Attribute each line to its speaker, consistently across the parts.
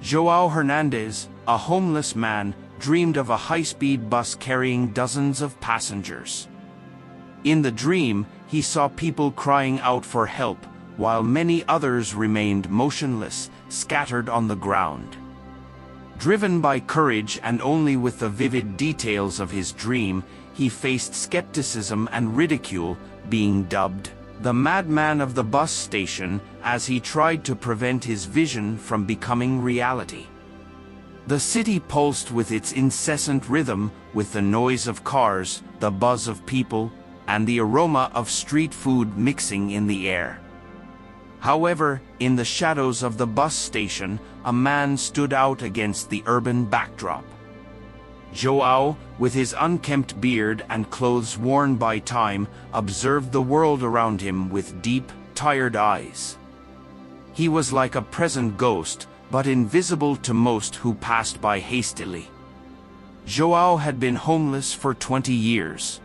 Speaker 1: João Hernandez, a homeless man, dreamed of a high-speed bus carrying dozens of passengers. In the dream, he saw people crying out for help, while many others remained motionless, scattered on the ground. Driven by courage and only with the vivid details of his dream, he faced skepticism and ridicule, being dubbed the madman of the bus station as he tried to prevent his vision from becoming reality. The city pulsed with its incessant rhythm, with the noise of cars, the buzz of people, and the aroma of street food mixing in the air. However, in the shadows of the bus station, a man stood out against the urban backdrop. João, with his unkempt beard and clothes worn by time, observed the world around him with deep, tired eyes. He was like a present ghost, but invisible to most who passed by hastily. João had been homeless for 20 years.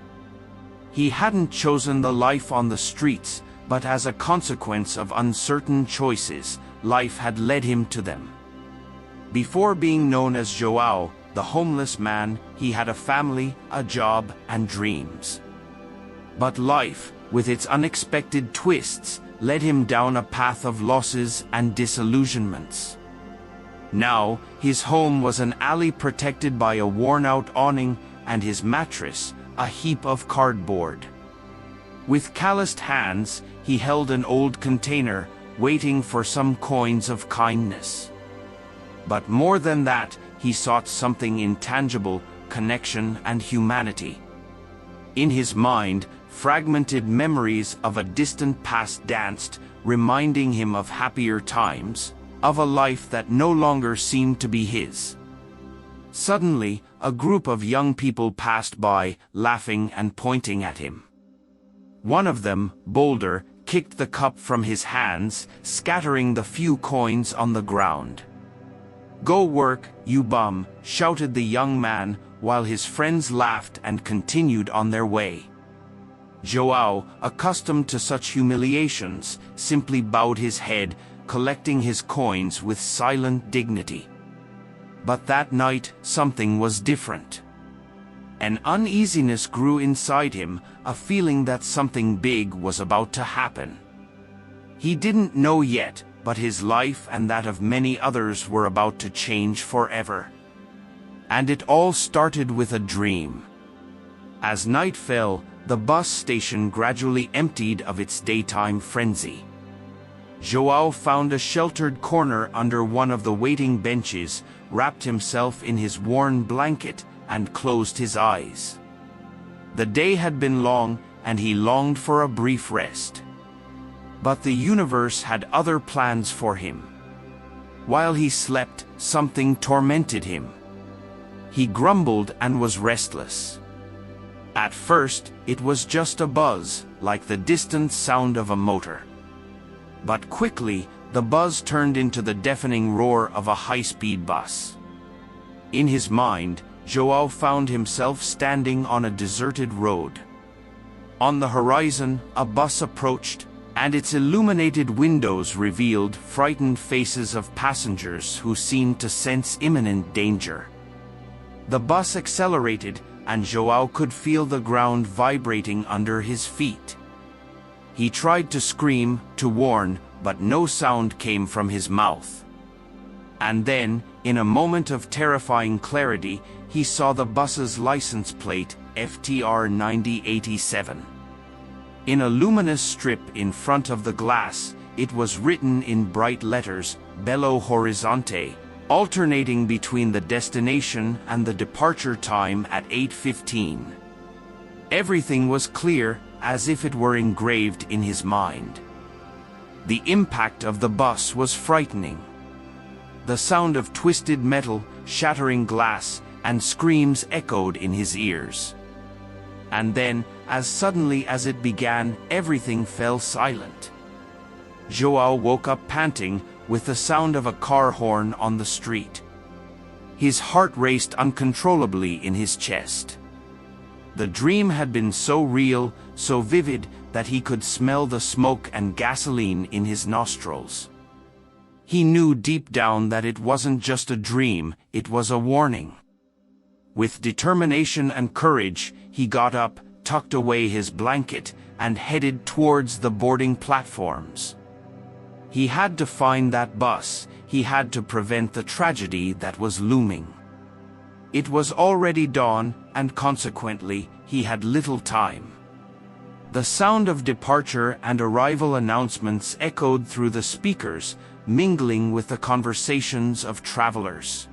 Speaker 1: He hadn't chosen the life on the streets, but as a consequence of uncertain choices, life had led him to them. Before being known as João, the homeless man, he had a family, a job, and dreams. But life, with its unexpected twists, led him down a path of losses and disillusionments. Now, his home was an alley protected by a worn-out awning, and his mattress, a heap of cardboard. With calloused hands, he held an old container, waiting for some coins of kindness. But more than that, he sought something intangible, connection and humanity. In his mind, fragmented memories of a distant past danced, reminding him of happier times, of a life that no longer seemed to be his. Suddenly, a group of young people passed by, laughing and pointing at him. One of them, bolder, kicked the cup from his hands, scattering the few coins on the ground. "Go work, you bum," shouted the young man, while his friends laughed and continued on their way. João, accustomed to such humiliations, simply bowed his head, collecting his coins with silent dignity. But that night, something was different. An uneasiness grew inside him, a feeling that something big was about to happen. He didn't know yet, but his life and that of many others were about to change forever. And it all started with a dream. As night fell, the bus station gradually emptied of its daytime frenzy. João found a sheltered corner under one of the waiting benches, wrapped himself in his worn blanket, and closed his eyes. The day had been long, and he longed for a brief rest. But the universe had other plans for him. While he slept, something tormented him. He grumbled and was restless. At first, it was just a buzz, like the distant sound of a motor. But quickly, the buzz turned into the deafening roar of a high-speed bus. In his mind, João found himself standing on a deserted road. On the horizon, a bus approached, and its illuminated windows revealed frightened faces of passengers who seemed to sense imminent danger. The bus accelerated, and João could feel the ground vibrating under his feet. He tried to scream, to warn, but no sound came from his mouth. And then, in a moment of terrifying clarity, he saw the bus's license plate, FTR 9087. In a luminous strip in front of the glass, it was written in bright letters, Belo Horizonte, alternating between the destination and the departure time at 8:15. Everything was clear, as if it were engraved in his mind. The impact of the bus was frightening. The sound of twisted metal, shattering glass, and screams echoed in his ears. And then, as suddenly as it began, everything fell silent. João woke up panting, with the sound of a car horn on the street. His heart raced uncontrollably in his chest. The dream had been so real, so vivid, that he could smell the smoke and gasoline in his nostrils. He knew deep down that it wasn't just a dream, it was a warning. With determination and courage, he got up, tucked away his blanket, and headed towards the boarding platforms. He had to find that bus, he had to prevent the tragedy that was looming. It was already dawn, and consequently, he had little time. The sound of departure and arrival announcements echoed through the speakers, mingling with the conversations of travelers.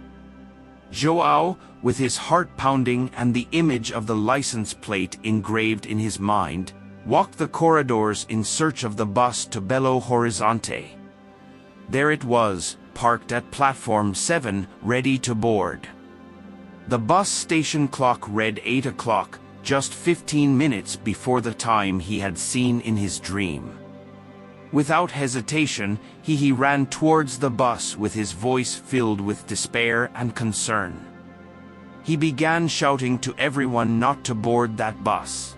Speaker 1: João, with his heart pounding and the image of the license plate engraved in his mind, walked the corridors in search of the bus to Belo Horizonte. There it was, parked at platform 7, ready to board. The bus station clock read 8 o'clock, just 15 minutes before the time he had seen in his dream. Without hesitation, he ran towards the bus with his voice filled with despair and concern. He began shouting to everyone not to board that bus.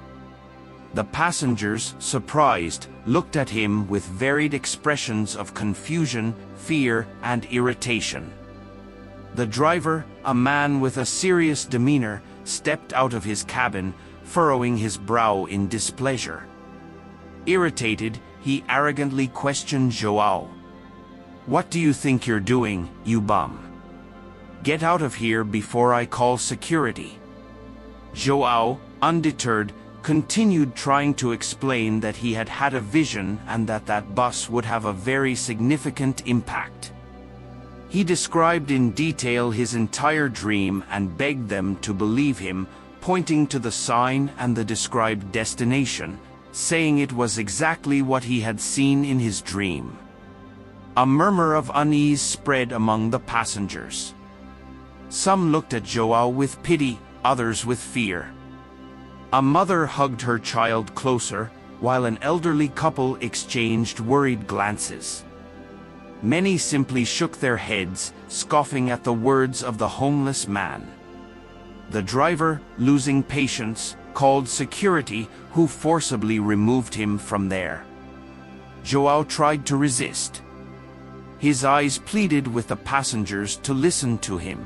Speaker 1: The passengers, surprised, looked at him with varied expressions of confusion, fear, and irritation. The driver, a man with a serious demeanor, stepped out of his cabin, furrowing his brow in displeasure. Irritated, he arrogantly questioned João. "What do you think you're doing, you bum? Get out of here before I call security." João, undeterred, continued trying to explain that he had had a vision and that bus would have a very significant impact. He described in detail his entire dream and begged them to believe him, pointing to the sign and the described destination, saying it was exactly what he had seen in his dream. A murmur of unease spread among the passengers. Some looked at João with pity, others with fear. A mother hugged her child closer, while an elderly couple exchanged worried glances. Many simply shook their heads, scoffing at the words of the homeless man. The driver, losing patience, called security, who forcibly removed him from there. João tried to resist. His eyes pleaded with the passengers to listen to him.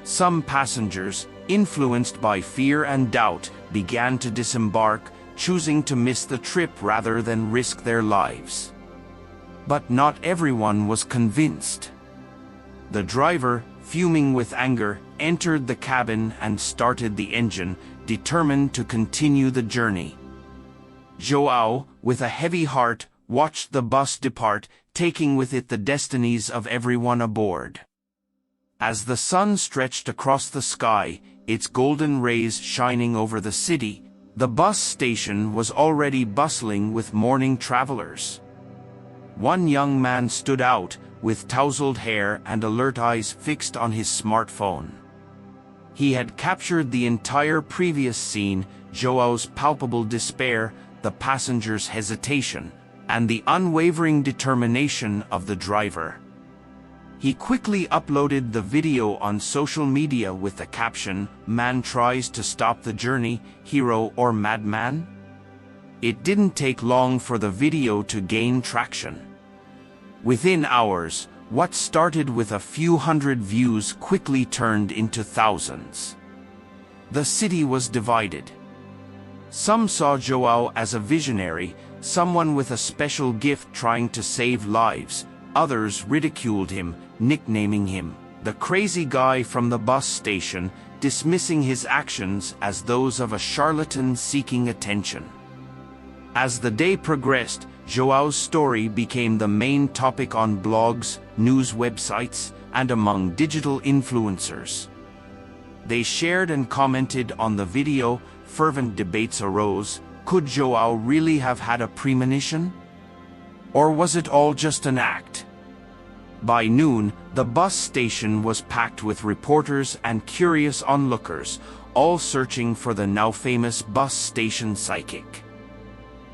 Speaker 1: Some passengers, influenced by fear and doubt, began to disembark, choosing to miss the trip rather than risk their lives. But not everyone was convinced. The driver, fuming with anger, entered the cabin and started the engine, determined to continue the journey. João, with a heavy heart, watched the bus depart, taking with it the destinies of everyone aboard. As the sun stretched across the sky, its golden rays shining over the city, the bus station was already bustling with morning travelers. One young man stood out, with tousled hair and alert eyes fixed on his smartphone. He had captured the entire previous scene, João's palpable despair, the passenger's hesitation, and the unwavering determination of the driver. He quickly uploaded the video on social media with the caption, "Man tries to stop the journey, hero or madman?" It didn't take long for the video to gain traction. Within hours, what started with a few hundred views quickly turned into thousands. The city was divided. Some saw João as a visionary, someone with a special gift trying to save lives. Others ridiculed him, nicknaming him the crazy guy from the bus station, dismissing his actions as those of a charlatan seeking attention. As the day progressed, João's story became the main topic on blogs, news websites, and among digital influencers. They shared and commented on the video. Fervent debates arose. Could João really have had a premonition? Or was it all just an act? By noon, the bus station was packed with reporters and curious onlookers, all searching for the now famous bus station psychic.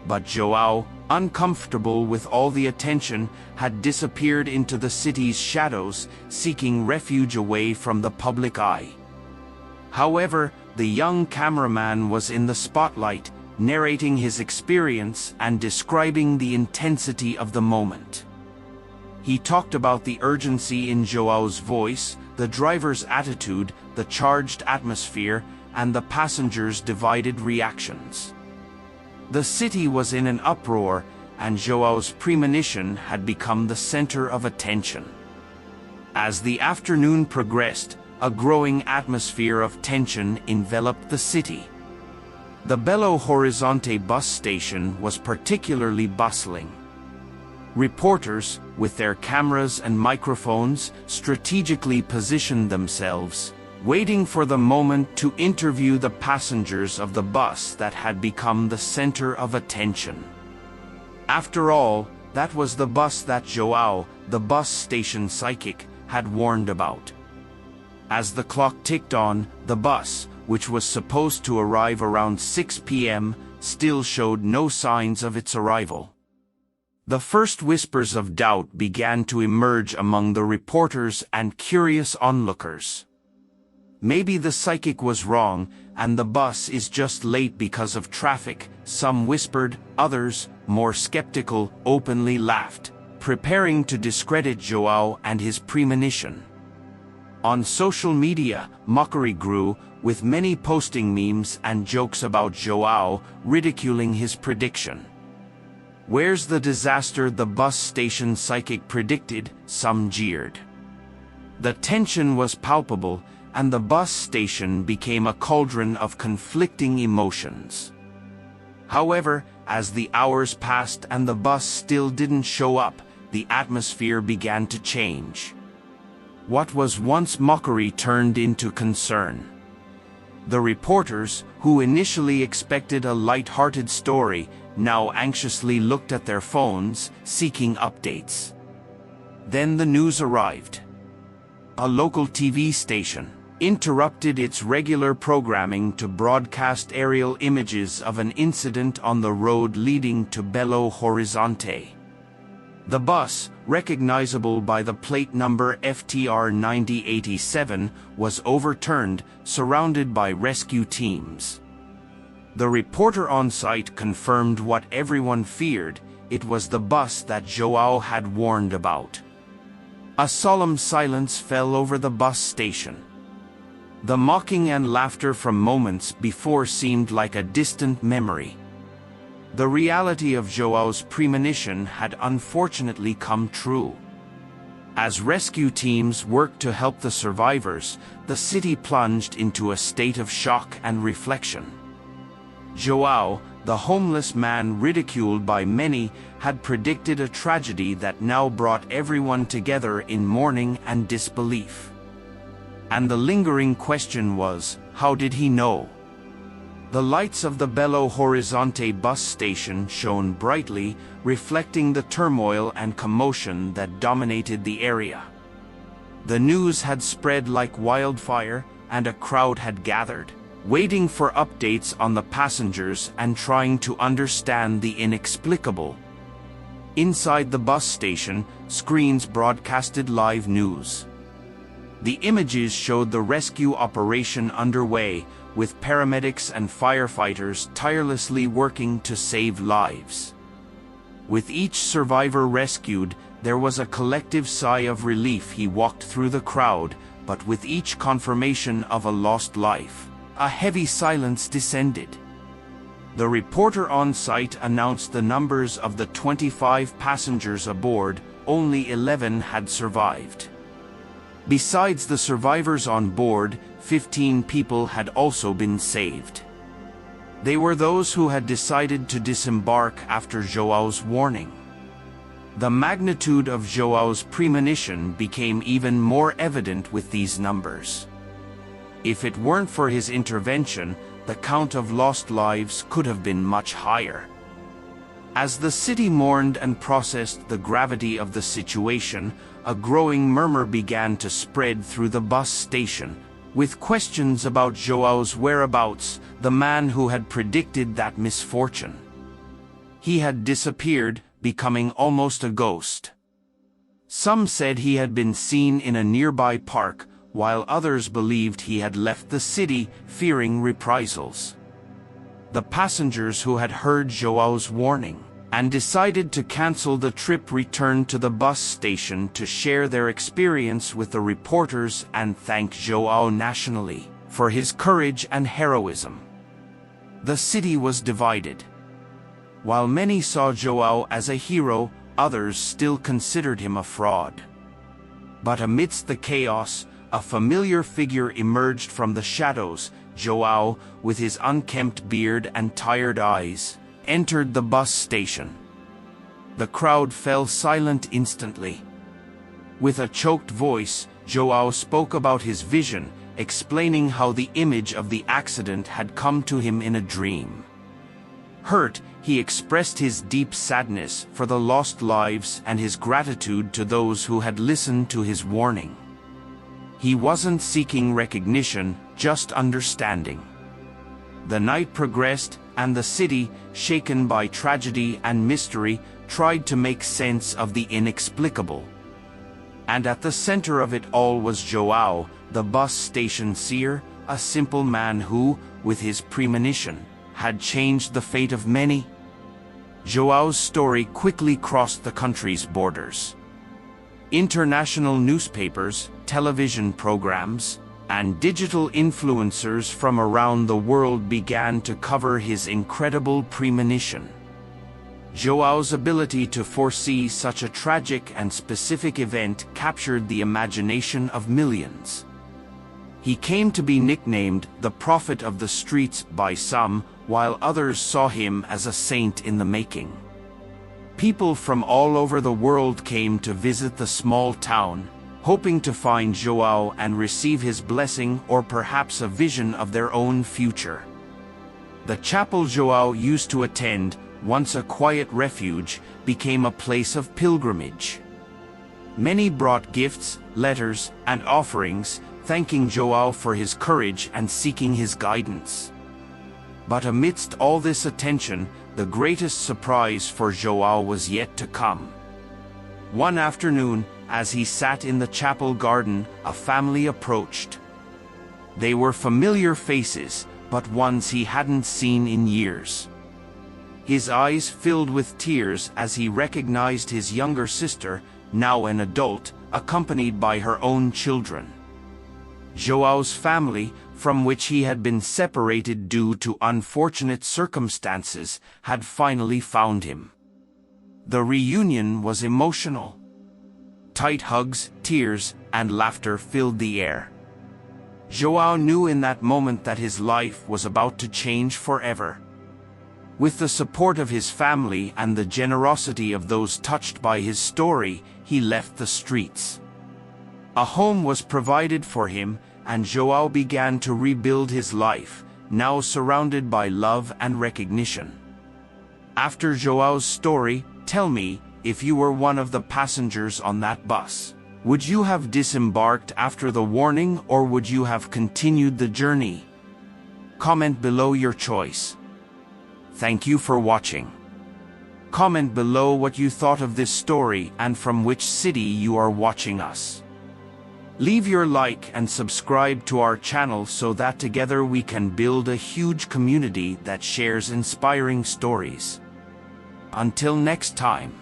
Speaker 1: But João, uncomfortable with all the attention, had disappeared into the city's shadows, seeking refuge away from the public eye. However, the young cameraman was in the spotlight, narrating his experience and describing the intensity of the moment. He talked about the urgency in Joao's voice, the driver's attitude, the charged atmosphere, and the passengers' divided reactions. The city was in an uproar, and Joao's premonition had become the center of attention. As the afternoon progressed, a growing atmosphere of tension enveloped the city. The Belo Horizonte bus station was particularly bustling. Reporters, with their cameras and microphones, strategically positioned themselves, waiting for the moment to interview the passengers of the bus that had become the center of attention. After all, that was the bus that Joao, the bus station psychic, had warned about. As the clock ticked on, the bus, which was supposed to arrive around 6 p.m., still showed no signs of its arrival. The first whispers of doubt began to emerge among the reporters and curious onlookers. Maybe the psychic was wrong, and the bus is just late because of traffic, some whispered. Others, more skeptical, openly laughed, preparing to discredit Joao and his premonition. On social media, mockery grew, with many posting memes and jokes about Joao, ridiculing his prediction. "Where's the disaster the bus station psychic predicted?" some jeered. The tension was palpable, and the bus station became a cauldron of conflicting emotions. However, as the hours passed and the bus still didn't show up, the atmosphere began to change. What was once mockery turned into concern. The reporters, who initially expected a light-hearted story, now anxiously looked at their phones, seeking updates. Then the news arrived. A local TV station interrupted its regular programming to broadcast aerial images of an incident on the road leading to Belo Horizonte. The bus, recognizable by the plate number FTR 9087, was overturned, surrounded by rescue teams. The reporter on site confirmed what everyone feared: it was the bus that Joao had warned about. A solemn silence fell over the bus station. The mocking and laughter from moments before seemed like a distant memory. The reality of Joao's premonition had unfortunately come true. As rescue teams worked to help the survivors, the city plunged into a state of shock and reflection. Joao, the homeless man ridiculed by many, had predicted a tragedy that now brought everyone together in mourning and disbelief. And the lingering question was, how did he know? The lights of the Belo Horizonte bus station shone brightly, reflecting the turmoil and commotion that dominated the area. The news had spread like wildfire, and a crowd had gathered, waiting for updates on the passengers and trying to understand the inexplicable. Inside the bus station, screens broadcasted live news. The images showed the rescue operation underway, with paramedics and firefighters tirelessly working to save lives. With each survivor rescued, there was a collective sigh of relief. He walked through the crowd, but with each confirmation of a lost life, a heavy silence descended. The reporter on site announced the numbers of the 25 passengers aboard. Only 11 had survived. Besides the survivors on board, 15 people had also been saved. They were those who had decided to disembark after Joao's warning. The magnitude of Joao's premonition became even more evident with these numbers. If it weren't for his intervention, the count of lost lives could have been much higher. As the city mourned and processed the gravity of the situation, a growing murmur began to spread through the bus station, with questions about Joao's whereabouts, the man who had predicted that misfortune. He had disappeared, becoming almost a ghost. Some said he had been seen in a nearby park, while others believed he had left the city, fearing reprisals. The passengers who had heard Joao's warning and decided to cancel the trip, returned to the bus station to share their experience with the reporters and thank Joao nationally for his courage and heroism. The city was divided. While many saw Joao as a hero, others still considered him a fraud. But amidst the chaos, a familiar figure emerged from the shadows. Joao, with his unkempt beard and tired eyes, entered the bus station. The crowd fell silent instantly. With a choked voice, Joao spoke about his vision, explaining how the image of the accident had come to him in a dream. Hurt, he expressed his deep sadness for the lost lives and his gratitude to those who had listened to his warning. He wasn't seeking recognition, just understanding. The night progressed, and the city, shaken by tragedy and mystery, tried to make sense of the inexplicable. And at the center of it all was Joao, the bus station seer, a simple man who, with his premonition, had changed the fate of many. Joao's story quickly crossed the country's borders. International newspapers, television programs, and digital influencers from around the world began to cover his incredible premonition. Joao's ability to foresee such a tragic and specific event captured the imagination of millions. He came to be nicknamed the Prophet of the Streets by some, while others saw him as a saint in the making. People from all over the world came to visit the small town, hoping to find Joao and receive his blessing or perhaps a vision of their own future. The chapel Joao used to attend, once a quiet refuge, became a place of pilgrimage. Many brought gifts, letters, and offerings, thanking Joao for his courage and seeking his guidance. But amidst all this attention, the greatest surprise for Joao was yet to come. One afternoon, as he sat in the chapel garden, a family approached. They were familiar faces, but ones he hadn't seen in years. His eyes filled with tears as he recognized his younger sister, now an adult, accompanied by her own children. Joao's family, from which he had been separated due to unfortunate circumstances, had finally found him. The reunion was emotional. Tight hugs, tears, and laughter filled the air. Joao knew in that moment that his life was about to change forever. With the support of his family and the generosity of those touched by his story, he left the streets. A home was provided for him, and Joao began to rebuild his life, now surrounded by love and recognition. After Joao's story, tell me, if you were one of the passengers on that bus, would you have disembarked after the warning, or would you have continued the journey? Comment below your choice. Thank you for watching. Comment below what you thought of this story and from which city you are watching us. Leave your like and subscribe to our channel so that together we can build a huge community that shares inspiring stories. Until next time.